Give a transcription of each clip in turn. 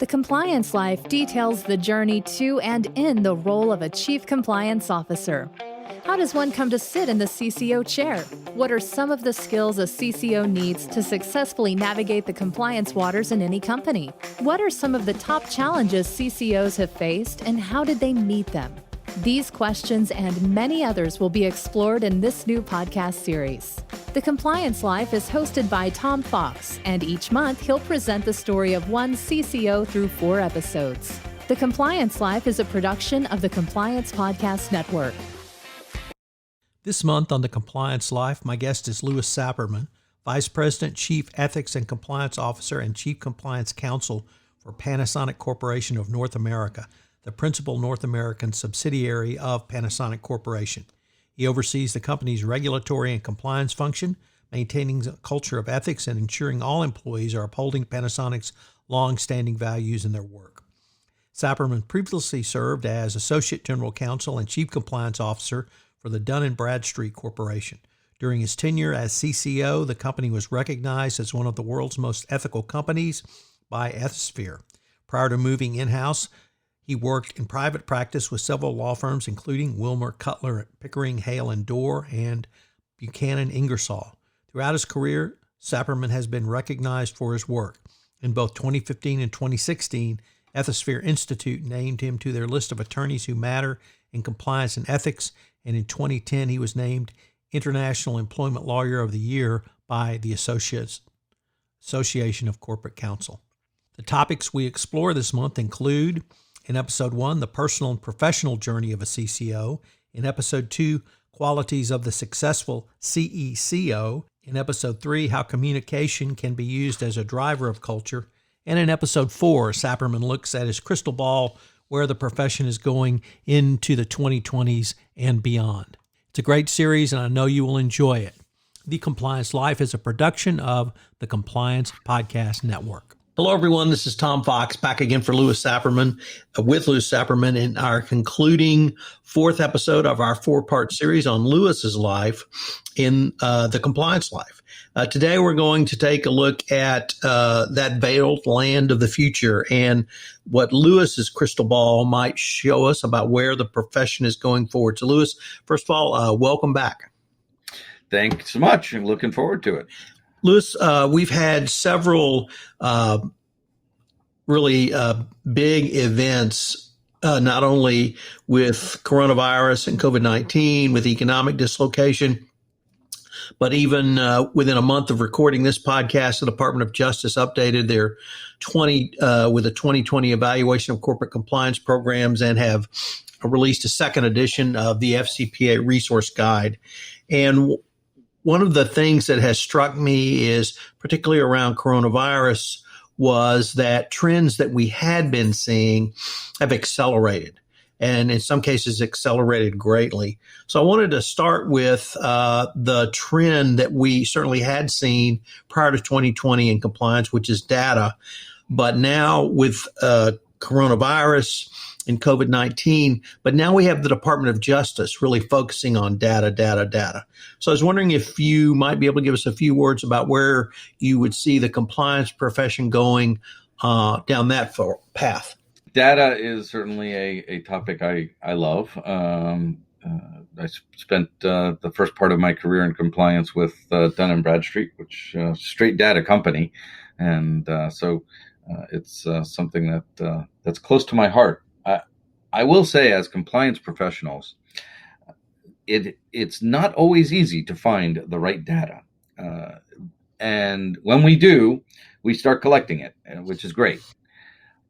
The Compliance Life details the journey to and in the role of a Chief Compliance Officer. How does one come to sit in the CCO chair? What are some of the skills a CCO needs to successfully navigate the compliance waters in any company? What are some of the top challenges CCOs have faced, and how did they meet them? These questions and many others will be explored in this new podcast series. The Compliance Life is hosted by Tom Fox, and each month he'll present the story of one CCO through 4 episodes. The Compliance Life is a production of the Compliance Podcast Network. This month on The Compliance Life, my guest is Louis Sapirman, Vice President, Chief Ethics and Compliance Officer, and Chief Compliance Counsel for Panasonic Corporation of North America, the principal North American subsidiary of Panasonic Corporation. He oversees the company's regulatory and compliance function, maintaining a culture of ethics and ensuring all employees are upholding Panasonic's long-standing values in their work. Sapirman previously served as Associate General Counsel and Chief Compliance Officer for the Dun & Bradstreet Corporation. During his tenure as CCO, the company was recognized as one of the world's most ethical companies by Ethisphere. Prior to moving in-house, he worked in private practice with several law firms, including Wilmer Cutler, Pickering, Hale & Dorr, and Buchanan Ingersoll. Throughout his career, Sapirman has been recognized for his work. In both 2015 and 2016, Ethisphere Institute named him to their list of attorneys who matter in compliance and ethics, and in 2010, he was named International Employment Lawyer of the Year by the Association of Corporate Counsel. The topics we explore this month include, in Episode 1, the personal and professional journey of a CCO. In Episode 2, qualities of the successful CECO. In Episode 3, how communication can be used as a driver of culture. And in Episode 4, Sapirman looks at his crystal ball, where the profession is going into the 2020s and beyond. It's a great series, and I know you will enjoy it. The Compliance Life is a production of the Compliance Podcast Network. Hello, everyone. This is Tom Fox, back again for Louis Sapirman, with Louis Sapirman in our concluding 4th episode of our 4-part series on Louis's life in the Compliance Life. Today, we're going to take a look at that veiled land of the future and what Louis's crystal ball might show us about where the profession is going forward. So, Louis, first of all, welcome back. Thanks so much. I'm looking forward to it. Louis, we've had several really big events, not only with coronavirus and COVID-19, with economic dislocation, but even within a month of recording this podcast, the Department of Justice updated their 2020 evaluation of corporate compliance programs and have released a second edition of the FCPA Resource Guide. And one of the things that has struck me is, particularly around coronavirus, was that trends that we had been seeing have accelerated, and in some cases accelerated greatly. So I wanted to start with the trend that we certainly had seen prior to 2020 in compliance, which is data. But now with coronavirus and COVID-19, but now we have the Department of Justice really focusing on data. So I was wondering if you might be able to give us a few words about where you would see the compliance profession going down that path. Data is certainly a topic I love. I spent the first part of my career in compliance with Dun & Bradstreet, which is a straight data company. And so it's something that's close to my heart. I will say, as compliance professionals, it's not always easy to find the right data. And when we do, we start collecting it, which is great.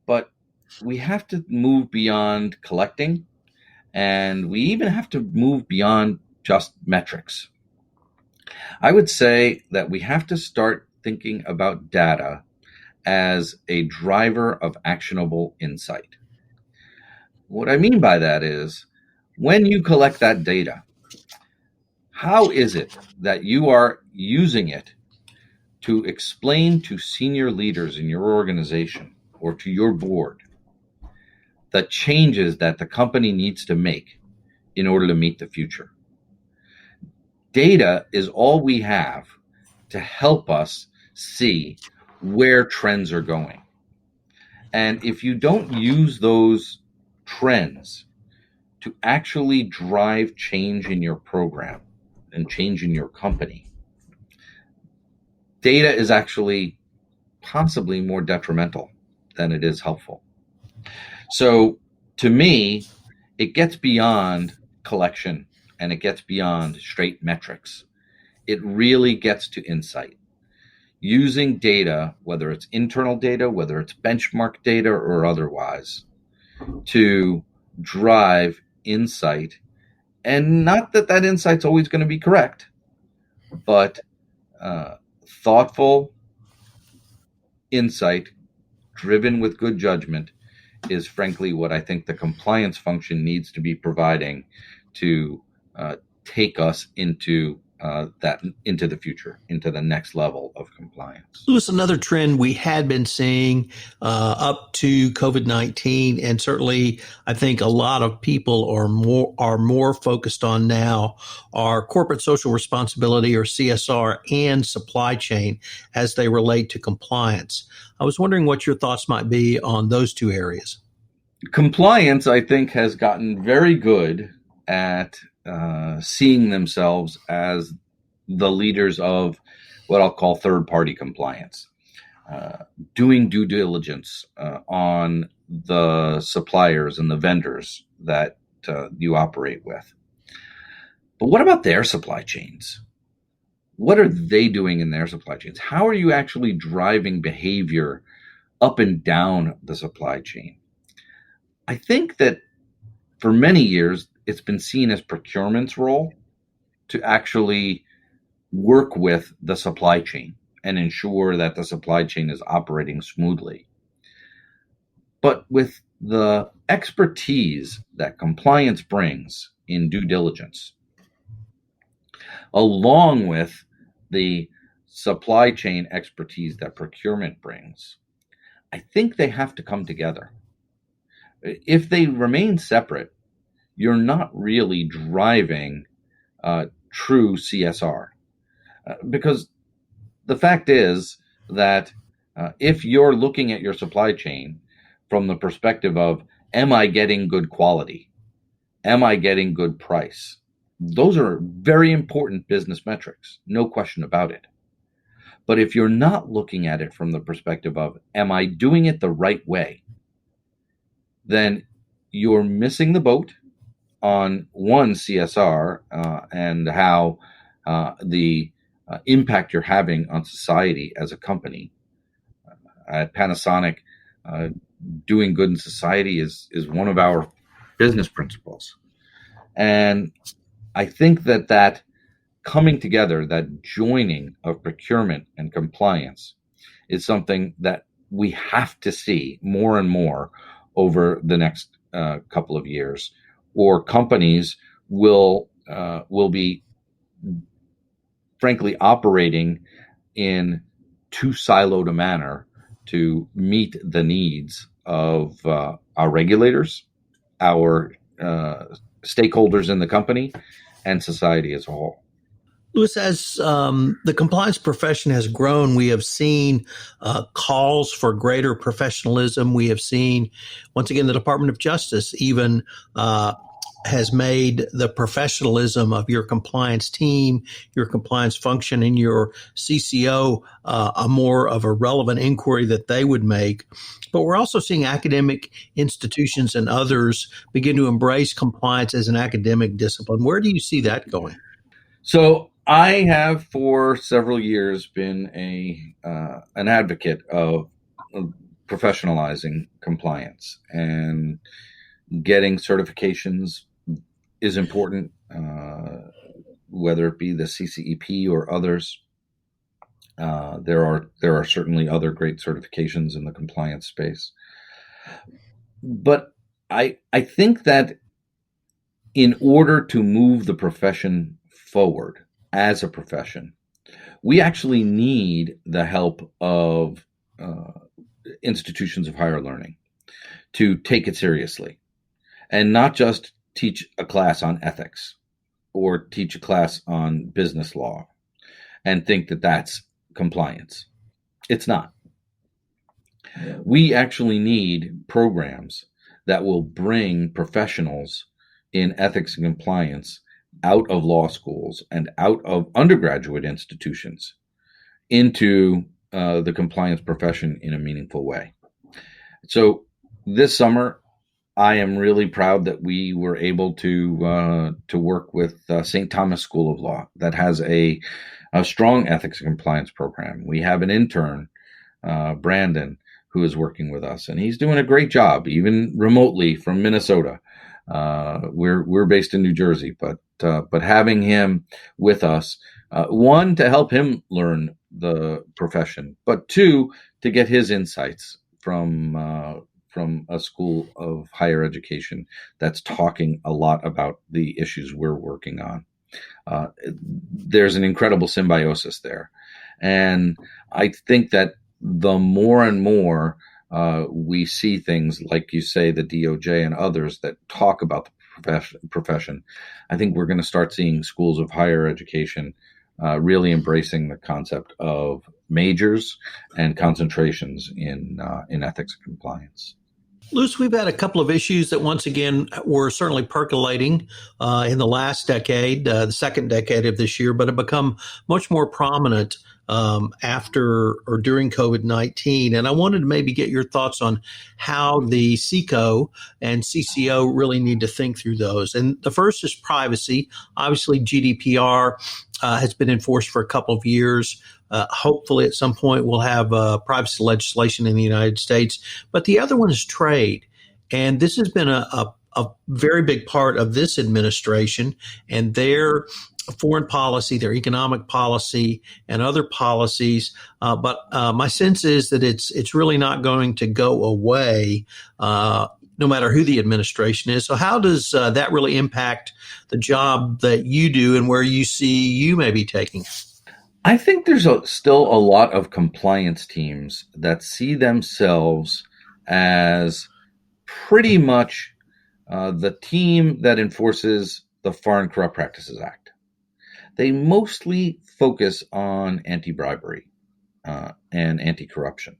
But we have to move beyond collecting, and we even have to move beyond just metrics. I would say that we have to start thinking about data as a driver of actionable insight. What I mean by that is, when you collect that data, how is it that you are using it to explain to senior leaders in your organization or to your board the changes that the company needs to make in order to meet the future? Data is all we have to help us see where trends are going. And if you don't use those trends to actually drive change in your program and change in your company, data is actually possibly more detrimental than it is helpful. So to me, it gets beyond collection and it gets beyond straight metrics. It really gets to insight. Using data, whether it's internal data, whether it's benchmark data or otherwise, to drive insight. And not that that insight's always going to be correct, but thoughtful insight driven with good judgment is frankly what I think the compliance function needs to be providing to take us into into the future, into the next level of compliance. Louis, another trend we had been seeing up to COVID-19, and certainly I think a lot of people are more focused on now, are corporate social responsibility, or CSR, and supply chain as they relate to compliance. I was wondering what your thoughts might be on those two areas. Compliance, I think, has gotten very good at seeing themselves as the leaders of what I'll call third-party compliance, doing due diligence on the suppliers and the vendors that you operate with. But what about their supply chains? What are they doing in their supply chains? How are you actually driving behavior up and down the supply chain? I think that for many years, it's been seen as procurement's role to actually work with the supply chain and ensure that the supply chain is operating smoothly. But with the expertise that compliance brings in due diligence, along with the supply chain expertise that procurement brings, I think they have to come together. If they remain separate, you're not really driving true CSR. Because the fact is that if you're looking at your supply chain from the perspective of, am I getting good quality? Am I getting good price? Those are very important business metrics, no question about it. But if you're not looking at it from the perspective of, am I doing it the right way? Then you're missing the boat on one, CSR and how the impact you're having on society as a company. At Panasonic, doing good in society is one of our business principles. And I think that coming together, that joining of procurement and compliance is something that we have to see more and more over the next couple of years, or companies will be frankly operating in too siloed a manner to meet the needs of our regulators, our stakeholders in the company, and society as a whole. Louis, as the compliance profession has grown, we have seen calls for greater professionalism. We have seen, once again, the Department of Justice even has made the professionalism of your compliance team, your compliance function, and your CCO a more of a relevant inquiry that they would make. But we're also seeing academic institutions and others begin to embrace compliance as an academic discipline. Where do you see that going? So I have for several years been an advocate of professionalizing compliance, and getting certifications is important, whether it be the CCEP or others. There are certainly other great certifications in the compliance space. But I think that in order to move the profession forward as a profession, we actually need the help of institutions of higher learning to take it seriously, and not just teach a class on ethics or teach a class on business law and think that that's compliance. It's not. We actually need programs that will bring professionals in ethics and compliance out of law schools and out of undergraduate institutions into the compliance profession in a meaningful way. So this summer, I am really proud that we were able to work with St. Thomas School of Law that has a strong ethics and compliance program. We have an intern, Brandon, who is working with us, and he's doing a great job, even remotely from Minnesota. We're based in New Jersey, but having him with us, one, to help him learn the profession, but two, to get his insights from a school of higher education that's talking a lot about the issues we're working on. There's an incredible symbiosis there. And I think that the more and more we see things like you say, the DOJ and others that talk about the profession, I think we're going to start seeing schools of higher education really embracing the concept of majors and concentrations in ethics and compliance. Louis, we've had a couple of issues that once again were certainly percolating in the last decade, the second decade of this year, but have become much more prominent after or during COVID-19. And I wanted to maybe get your thoughts on how the CICO and CCO really need to think through those. And the first is privacy. Obviously, GDPR has been enforced for a couple of years. Hopefully, at some point, we'll have privacy legislation in the United States. But the other one is trade. And this has been a very big part of this administration and their foreign policy, their economic policy, and other policies. But my sense is that it's really not going to go away no matter who the administration is. So how does that really impact the job that you do and where you see you may be taking? I think there's still a lot of compliance teams that see themselves as pretty much the team that enforces the Foreign Corrupt Practices Act. They mostly focus on anti-bribery and anti-corruption.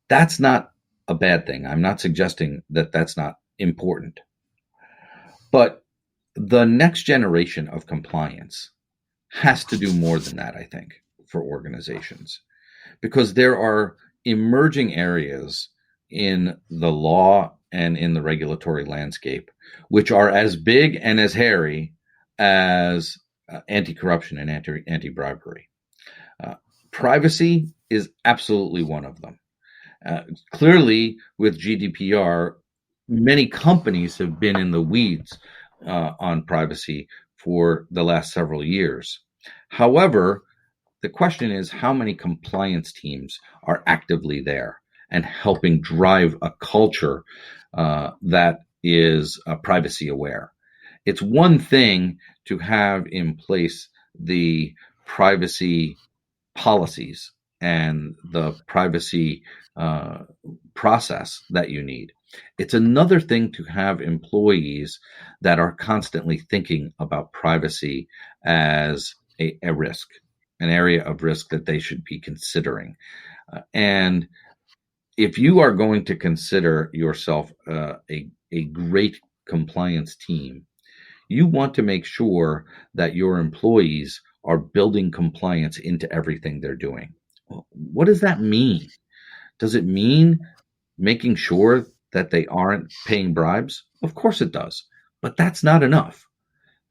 That's not a bad thing. I'm not suggesting that that's not important. But the next generation of compliance has to do more than that, I think, for organizations, because there are emerging areas in the law and in the regulatory landscape which are as big and as hairy as anti-corruption and anti-bribery. Privacy is absolutely one of them. Clearly, with GDPR, many companies have been in the weeds on privacy for the last several years. However, the question is how many compliance teams are actively there and helping drive a culture that is privacy aware. It's one thing to have in place the privacy policies and the privacy process that you need. It's another thing to have employees that are constantly thinking about privacy as a risk, an area of risk that they should be considering. And if you are going to consider yourself a great compliance team, you want to make sure that your employees are building compliance into everything they're doing. What does that mean? Does it mean making sure that they aren't paying bribes? Of course it does, but that's not enough.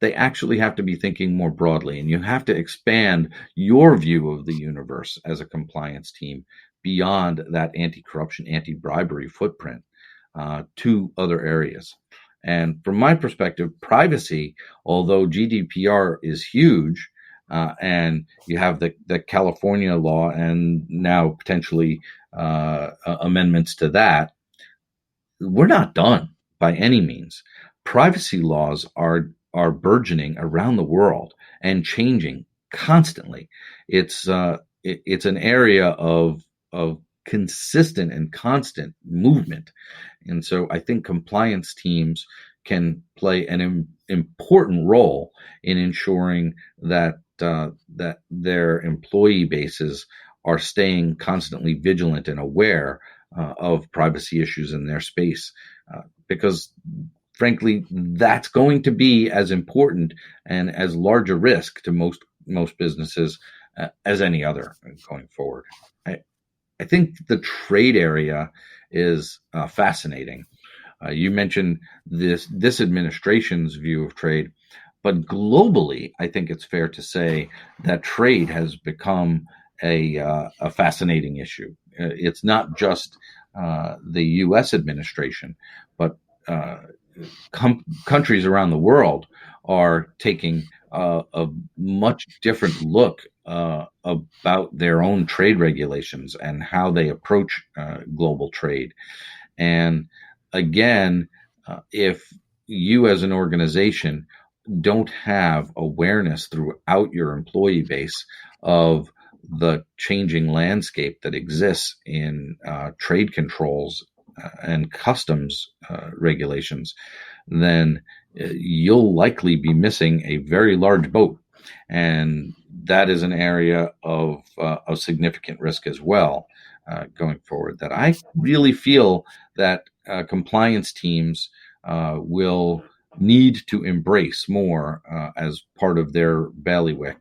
They actually have to be thinking more broadly, and you have to expand your view of the universe as a compliance team beyond that anti-corruption, anti-bribery footprint to other areas. And from my perspective, privacy, although GDPR is huge, and you have the California law and now potentially amendments to that, we're not done by any means. Privacy laws are burgeoning around the world and changing constantly. It's an area of consistent and constant movement. And so I think compliance teams can play an important role in ensuring that their employee bases are staying constantly vigilant and aware of privacy issues in their space, because frankly, that's going to be as important and as large a risk to most businesses as any other going forward. I think the trade area is fascinating. You mentioned this administration's view of trade, but globally, I think it's fair to say that trade has become a fascinating issue. It's not just the U.S. administration, but countries around the world are taking a much different look about their own trade regulations and how they approach global trade. And again, if you as an organization don't have awareness throughout your employee base of the changing landscape that exists in trade controls and customs regulations, then you'll likely be missing a very large boat. And that is an area of significant risk as well going forward, that I really feel that compliance teams will need to embrace more as part of their bailiwick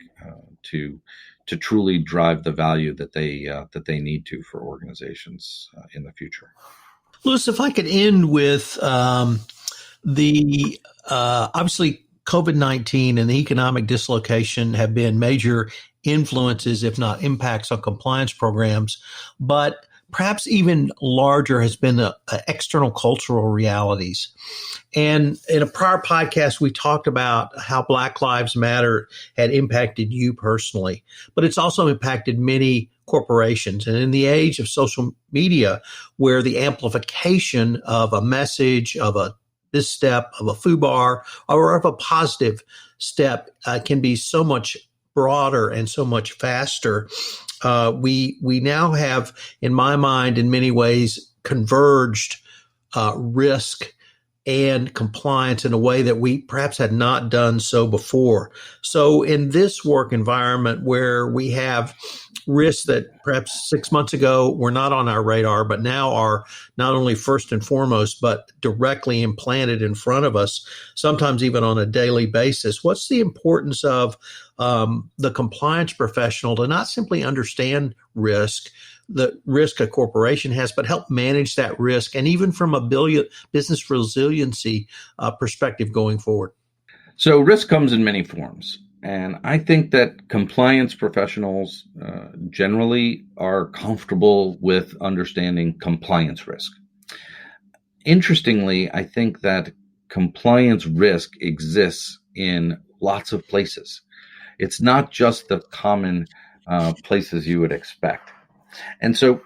to truly drive the value that they need to for organizations in the future. Louis, if I could end with the obviously COVID-19 and the economic dislocation have been major influences, if not impacts, on compliance programs, but perhaps even larger has been the external cultural realities. And in a prior podcast, we talked about how Black Lives Matter had impacted you personally, but it's also impacted many corporations. And in the age of social media, where the amplification of a message, of a misstep, of a FUBAR, or of a positive step can be so much broader and so much faster. We now have, in my mind, in many ways, converged risk and compliance in a way that we perhaps had not done so before. So in this work environment where we have risks that perhaps 6 months ago were not on our radar, but now are not only first and foremost, but directly implanted in front of us, sometimes even on a daily basis, what's the importance of the compliance professional to not simply understand the risk a corporation has, but help manage that risk, and even from a business resiliency perspective going forward? So risk comes in many forms. And I think that compliance professionals generally are comfortable with understanding compliance risk. Interestingly, I think that compliance risk exists in lots of places. It's not just the common places you would expect. And so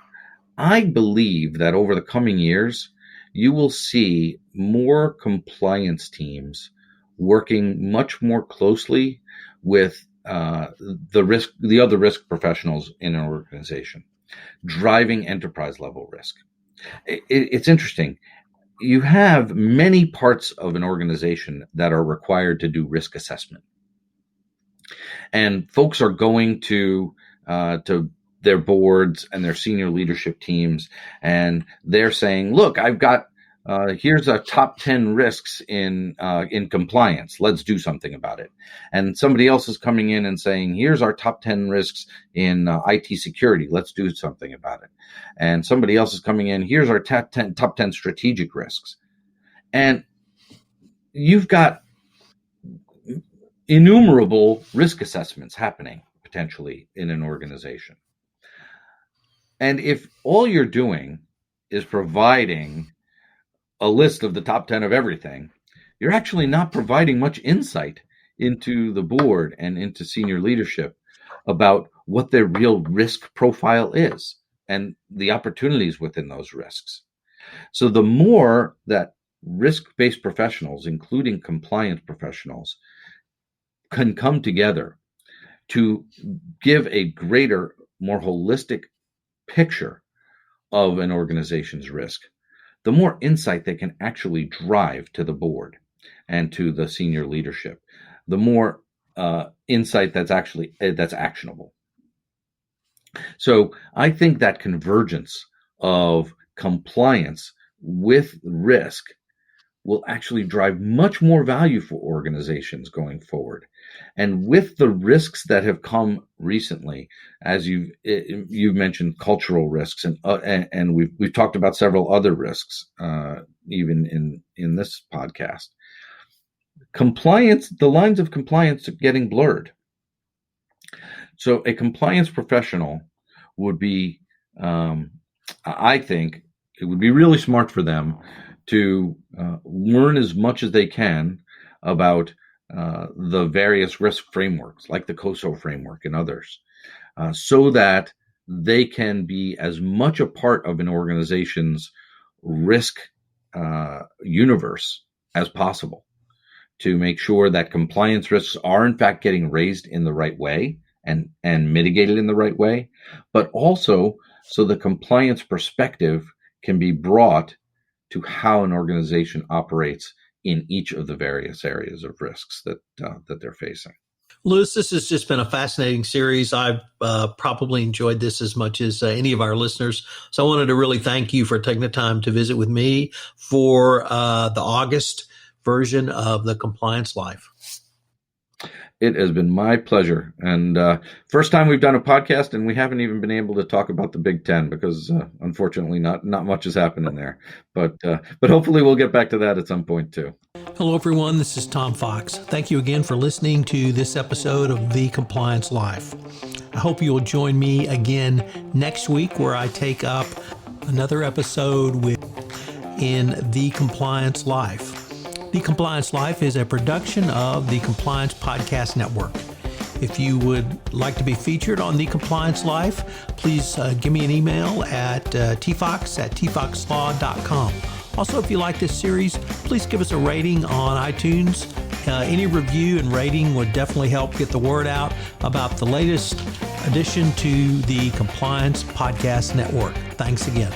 I believe that over the coming years, you will see more compliance teams working much more closely with the other risk professionals in an organization, driving enterprise level risk. It's interesting. You have many parts of an organization that are required to do risk assessment, and folks are going to their boards and their senior leadership teams, and they're saying, "Look, I've got here's a top 10 risks in compliance. Let's do something about it." And somebody else is coming in and saying, "Here's our top 10 risks in IT security. Let's do something about it." And somebody else is coming in, "Here's our top 10 strategic risks." And you've got innumerable risk assessments happening potentially in an organization. And if all you're doing is providing a list of the top 10 of everything, you're actually not providing much insight into the board and into senior leadership about what their real risk profile is and the opportunities within those risks. So the more that risk-based professionals, including compliance professionals, can come together to give a greater, more holistic picture of an organization's risk, the more insight they can actually drive to the board and to the senior leadership, the more insight that's actionable. So I think that convergence of compliance with risk will actually drive much more value for organizations going forward. And with the risks that have come recently, as you've mentioned, cultural risks, and we've talked about several other risks, even in this podcast. Compliance, the lines of compliance are getting blurred. So a compliance professional would be, I think, it would be really smart for them to learn as much as they can about the various risk frameworks, like the COSO framework and others, so that they can be as much a part of an organization's risk universe as possible, to make sure that compliance risks are in fact getting raised in the right way and mitigated in the right way, but also so the compliance perspective can be brought to how an organization operates in each of the various areas of risks that they're facing. Louis, this has just been a fascinating series. I've probably enjoyed this as much as any of our listeners. So I wanted to really thank you for taking the time to visit with me for the August version of the Compliance Life. It has been my pleasure. And first time we've done a podcast, and we haven't even been able to talk about the Big Ten because unfortunately not much has happened in there. But hopefully we'll get back to that at some point too. Hello, everyone. This is Tom Fox. Thank you again for listening to this episode of The Compliance Life. I hope you'll join me again next week, where I take up another episode in The Compliance Life. The Compliance Life is a production of the Compliance Podcast Network. If you would like to be featured on The Compliance Life, please give me an email at tfox@tfoxlaw.com. Also, if you like this series, please give us a rating on iTunes. Any review and rating would definitely help get the word out about the latest addition to the Compliance Podcast Network. Thanks again.